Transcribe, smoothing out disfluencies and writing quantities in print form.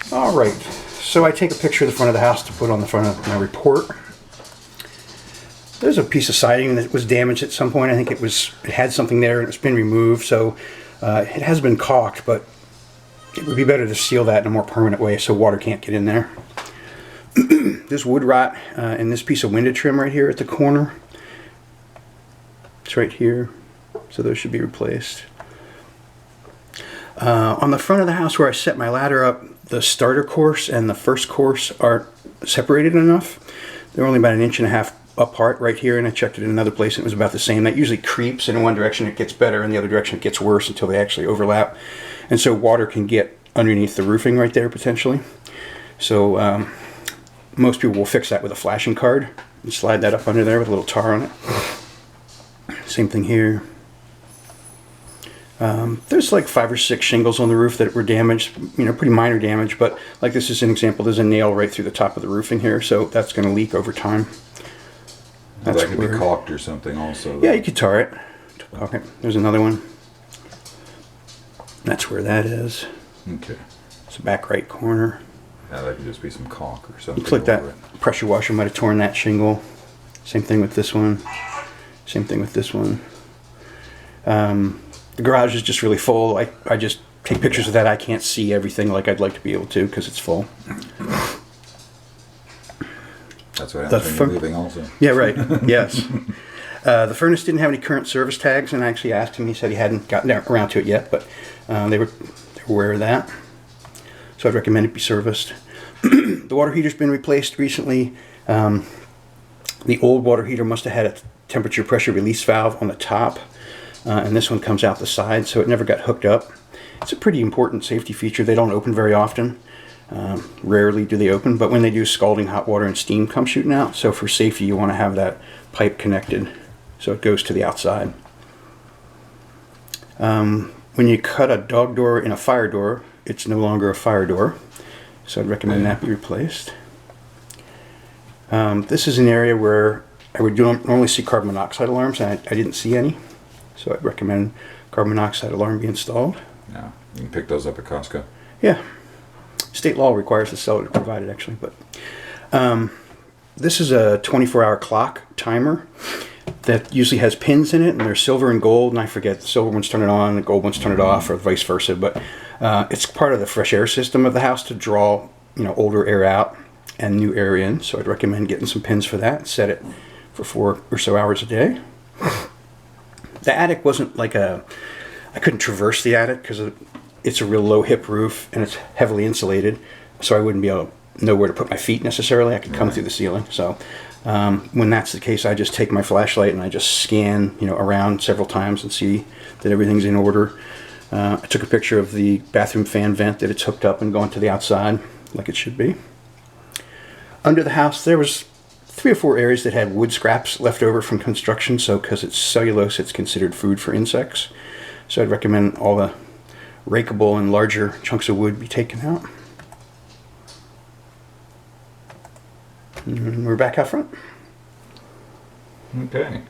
All right, so I take a picture of the front of the house to put on the front of my report. There's a piece of siding that was damaged at some point. I think it had something there and it's been removed, so it has been caulked, but it would be better to seal that in a more permanent way so water can't get in there. There's wood rot in this piece of window trim right here at the corner. It's right here, so those should be replaced. On the front of the house where I set my ladder up, the starter course and the first course aren't separated enough. They're only about 1.5 inches apart right here, and I checked it in another place and it was about the same. That usually creeps, and in one direction it gets better, and the other direction it gets worse until they actually overlap. And so water can get underneath the roofing right there potentially. So most people will fix that with a flashing card and slide that up under there with a little tar on it. Same thing here. There's like 5 or 6 shingles on the roof that were damaged, pretty minor damage, but like this is an example. There's a nail right through the top of the roofing here, so that's going to leak over time. That could be caulked or something also. Yeah, you could tar it. Okay, there's another one. That's where that is. Okay. It's the back right corner. Yeah, that could just be some caulk or something. Looks like that pressure washer might have torn that shingle. Same thing with this one. Same thing with this one. The garage is just really full. I just take pictures of that. I can't see everything like I'd like to be able to because it's full. That's what happens when you're moving also. Yeah, right. Yes. The furnace didn't have any current service tags, and I actually asked him. He said he hadn't gotten around to it yet, but they were aware of that. So I'd recommend it be serviced. The water heater's been replaced recently. The old water heater must have had a temperature pressure release valve on the top, and this one comes out the side, so it never got hooked up. It's a pretty important safety feature. They don't open very often. Rarely do they open, but when they do, scalding hot water and steam come shooting out. So for safety, you want to have that pipe connected so it goes to the outside. When you cut a dog door in a fire door, it's no longer a fire door, so I'd recommend that be replaced. This is an area where I would normally see carbon monoxide alarms, and I didn't see any, so I'd recommend carbon monoxide alarm be installed. Yeah, you can pick those up at Costco. Yeah. State law requires the seller to provide it, actually. But this is a 24-hour clock timer that usually has pins in it, and they're silver and gold, and I forget, the silver ones turn it on, the gold ones turn it off, or vice versa. But it's part of the fresh air system of the house to draw older air out and new air in. So I'd recommend getting some pins for that. Set it for 4 or so hours a day. The attic wasn't like I couldn't traverse the attic because it's a real low hip roof and it's heavily insulated, so I wouldn't be able to know where to put my feet necessarily. I could come through the ceiling. So when that's the case, I just take my flashlight and I just scan around several times and see that everything's in order. I took a picture of the bathroom fan vent, that it's hooked up and going to the outside like it should be. Under the house there was 3 or 4 areas that had wood scraps left over from construction, so because it's cellulose it's considered food for insects. So I'd recommend all the rakeable and larger chunks of wood be taken out. And we're back out front. Okay.